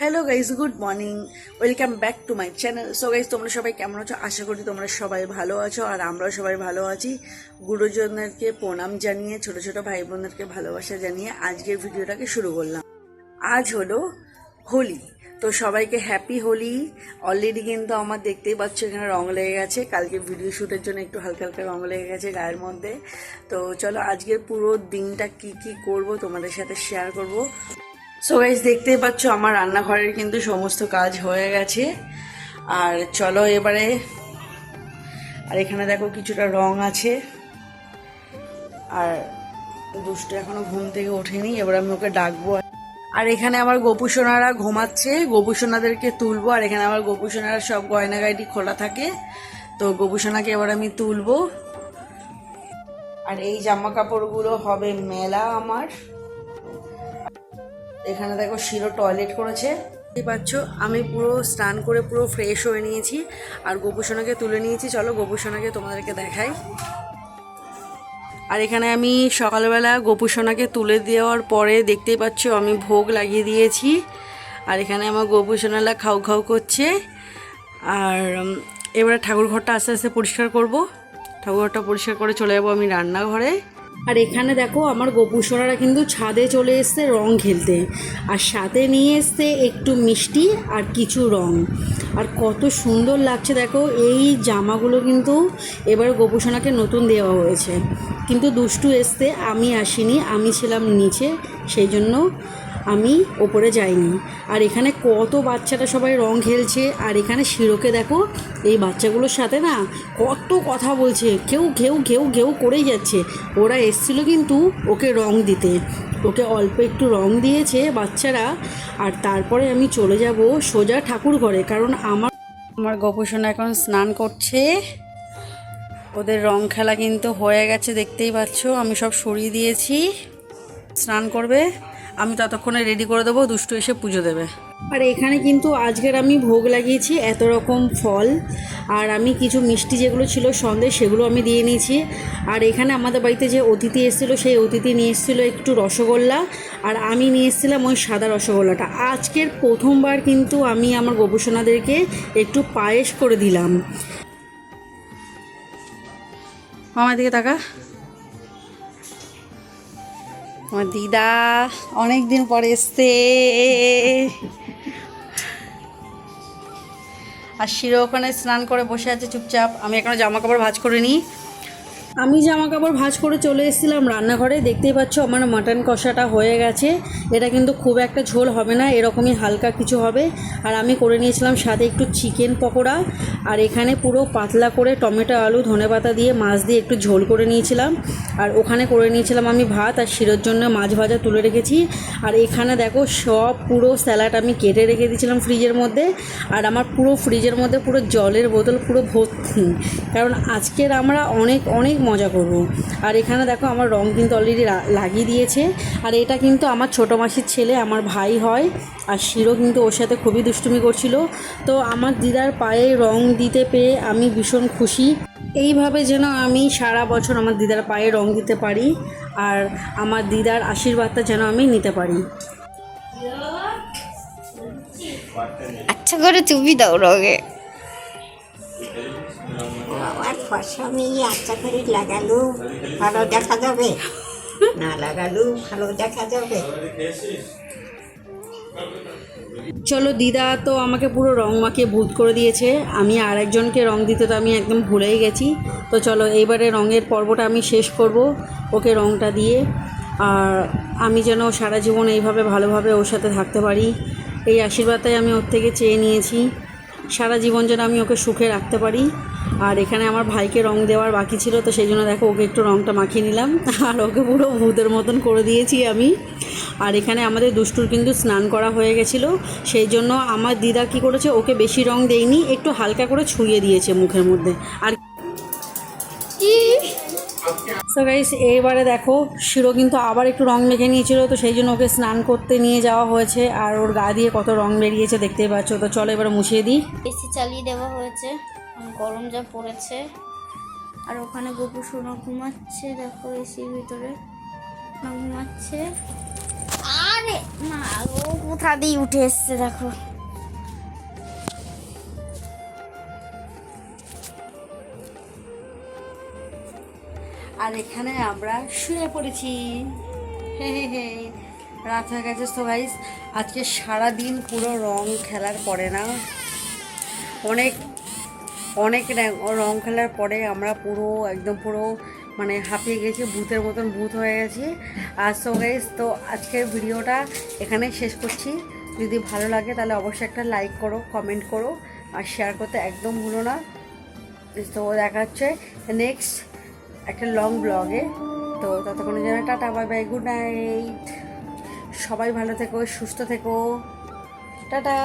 Hello guys, good morning, welcome back to my channel. So guys, তোমরা সবাই কেমন আছো? আশা করি তোমরা সবাই ভালো আছো, আর আমরাও সবাই ভালো আছি। গুরুজনদেরকে প্রণাম জানিয়ে, ছোট ছোট ভাই বোনদেরকে ভালোবাসা জানিয়ে আজকের ভিডিওটাকে শুরু করলাম। আজ হলো হোলি, তো সবাইকে হ্যাপি হোলি। অলরেডি কিন্তু আমার দেখতেই পাচ্ছ এখানে রং লেগে গেছে, কালকে ভিডিও শ্যুটের জন্য একটু হালকা হালকা রং লেগে গেছে গায়ের মধ্যে। তো চলো আজকের পুরো দিনটা কি কি করব তোমাদের সাথে শেয়ার করব। সো গাইস, দেখতেই পাচ্ছ আমার রান্নাঘরের কিন্তু সমস্ত কাজ হয়ে গেছে। আর চলো এবারে, আর এখানে দেখো কিছুটা রং আছে। আর দুষ্টু এখনো ঘুম থেকে ওঠেনি, এবার আমি ওকে ডাকবো। আর এখানে আমার গোপুসোনারা ঘুমাচ্ছে, গোপুসোনাদেরকে তুলবো। আর এখানে আমার গোপুসোনারা সব গয়নাগাটি খোলা থাকে, তো গোপুসোনাকে এবার আমি তুলবো। আর এই জামা কাপড়গুলো হবে মেলা আমার। এখানে দেখো শিরো টয়লেট করেছে, দেখতে পাচ্ছ। আমি পুরো স্নান করে পুরো ফ্রেশ হয়ে নিয়েছি, আর গোপুসোনাকে তুলে নিয়েছি। চলো গোপুসোনাকে তোমাদেরকে দেখাই। আর এখানে আমি সকালবেলা গোপুসোনাকে তুলে দেওয়ার পরে দেখতেই পাচ্ছ আমি ভোগ লাগিয়ে দিয়েছি। আর এখানে আমার গোপুসোনারা খাও খাও করছে। আর এবারে ঠাকুরঘরটা আস্তে আস্তে পরিষ্কার করব। ঠাকুরঘরটা পরিষ্কার করে চলে যাবো আমি রান্নাঘরে। আর এখানে দেখো আমার গোপুসোনারা কিন্তু ছাদে চলে এসছে রং খেলতে, আর সাথে নিয়ে এসছে একটু মিষ্টি আর কিছু রং। আর কত সুন্দর লাগছে দেখো। এই জামাগুলো কিন্তু এবার গোপুসোনাকে নতুন দেওয়া হয়েছে, কিন্তু দুষ্টু এসছে, আমি আসিনি, আমি ছিলাম নিচে, সেই জন্য আমি ওপরে যাইনি। আর এখানে কত বাচ্চাটা সবাই রং খেলছে। আর এখানে শিরোকে দেখো, এই বাচ্চাগুলোর সাথে না কত কথা বলছে, কেউ ঘেউ ঘেউ ঘেউ করেই যাচ্ছে। ওরা এসছিল কিন্তু ওকে রং দিতে, ওকে অল্প একটু রং দিয়েছে বাচ্চারা। আর তারপরে আমি চলে যাব সোজা ঠাকুর ঘরে, কারণ আমার গোপুসোনা এখন স্নান করছে। ওদের রং খেলা কিন্তু হয়ে গেছে, দেখতেই পাচ্ছ। আমি সব সরিয়ে দিয়েছি, স্নান করবে, আমি ততক্ষণে রেডি করে দেবো, দুষ্টু এসে পুজো দেবে। আর এখানে কিন্তু আজকের আমি ভোগ লাগিয়েছি এত রকম ফল, আর আমি কিছু মিষ্টি যেগুলো ছিল সন্দেশ, সেগুলো আমি দিয়ে নিয়েছি। আর এখানে আমাদের বাড়িতে যে অতিথি এসেছিলো, সেই অতিথি নিয়ে এসেছিলো একটু রসগোল্লা, আর আমি নিয়ে এসেছিলাম ওই সাদা রসগোল্লাটা। আজকের প্রথমবার কিন্তু আমি আমার গোপুসোনাদেরকে একটু পায়েস করে দিলাম। মামার দিকে তাকা, আমার দিদা অনেক দিন পরে এসছে। আর শিরো ওখানে স্নান করে বসে আছে চুপচাপ। আমি এখনো জামা কাপড় ভাঁজ করে নিই। আমি জামা কাপড় ভাঁজ করে চলে এসেছিলাম রান্নাঘরে। দেখতেই পাচ্ছ আমার মাটন কষাটা হয়ে গেছে। এটা কিন্তু খুব একটা ঝোল হবে না, এরকমই হালকা কিছু হবে। আর আমি করে নিয়েছিলাম সাথে একটু চিকেন পকোড়া। আর এখানে পুরো পাতলা করে টমেটো আলু ধনেপাতা দিয়ে মাছ দিয়ে একটু ঝোল করে নিয়েছিলাম। আর ওখানে করে নিয়েছিলাম আমি ভাত, আর শিরোর জন্য মাছ ভাজা তুলে রেখেছি। আর এখানে দেখো সব পুরো স্যালাড আমি কেটে রেখে দিয়েছিলাম ফ্রিজের মধ্যে। আর আমার পুরো ফ্রিজের মধ্যে পুরো জলের বোতল পুরো ভর্তি, কারণ আজকের আমরা অনেক অনেক মজা করব। আর এখানে দেখো আমার রং কিন্তু অলরেডি লাগিয়ে দিয়েছে। আর এটা কিন্তু আমার ছোটো মাসির ছেলে, আমার ভাই হয়। আর শিরো কিন্তু ওর সাথে খুবই দুষ্টুমি করছিল। তো আমার দিদার পায়ে রং দিতে পেরে আমি ভীষণ খুশি। এইভাবে যেন আমি সারা বছর আমার দিদার পায়ে রং দিতে পারি, আর আমার দিদার আশীর্বাদটা যেন আমি নিতে পারি। আচ্ছা করে তুমি দাও রঙে। আমার ফসা মেয়ে আচ্ছা করে লাগালো ভালো দেখা যাবে, না লাগালো ভালো দেখা যাবে। চলো, দিদা তো আমাকে পুরো রং মাখিয়ে ভূত করে দিয়েছে। আমি আর একজনকে রং দিতে তো আমি একদম ভুলেই গেছি। তো চলো এইবারে রঙের পর্বটা আমি শেষ করব ওকে রংটা দিয়ে। আর আমি যেন সারা জীবন এইভাবে ভালোভাবে ওর সাথে থাকতে পারি, এই আশীর্বাদটাই আমি ওর থেকে চেয়ে নিয়েছি। সারা জীবন যেন আমি ওকে সুখে রাখতে পারি। আর এখানে আমার ভাইকে রং দেওয়ার বাকি ছিল, তো সেই জন্য দেখো ওকে একটু রংটা মাখিয়ে নিলাম, আর ওকে পুরো ভূতের মতন করে দিয়েছি আমি। আর এখানে আমাদের দুষ্টুর কিন্তু স্নান করা হয়ে গেছিলো, সেই জন্য আমার দিদা কী করেছে, ওকে বেশি রং দেয়নি, একটু হালকা করে ছুঁয়ে দিয়েছে মুখের মধ্যে। আর সো গাইস, এইবারে দেখো শিরো কিন্তু আবার একটু রং মেখে নিয়েছিল, তো সেই জন্য ওকে স্নান করতে নিয়ে যাওয়া হয়েছে। আর ওর গা দিয়ে কত রং বেরিয়েছে দেখতেই পাচ্ছ। তো চলো এবারে মুছিয়ে দিই। এসি চালিয়ে দেওয়া হয়েছে, গরম যা পড়েছে। আর ওখানে গোপুসোনা ঘুমাচ্ছে, দেখো এসির ভিতরে ঘুমাচ্ছে। আর আরে মা গো, কোথা দিয়ে উঠে এসছে দেখো। আর এখানে আমরা শুয়ে পড়েছি। হে হে হে, রাত হয়ে গেছে। তো গাইস আজকে সারা দিন পুরো রং খেলার পরে না, অনেক অনেক রং খেলার পরে আমরা পুরো একদম পুরো মানে হাঁপিয়ে গেছি, ভূতের মতন ভূত হয়ে গেছি। আর সো গাইস, তো আজকের ভিডিওটা এখানে শেষ করছি। যদি ভালো লাগে তাহলে অবশ্যই একটা লাইক করো, কমেন্ট করো আর শেয়ার করতে একদম ভুলো না। তো দেখা হচ্ছে নেক্সট একটা লং ব্লগে। তো ততক্ষণের জন্য tata, bye bye, good night. সবাই ভালো থেকো, সুস্থ থেকো, টাটা।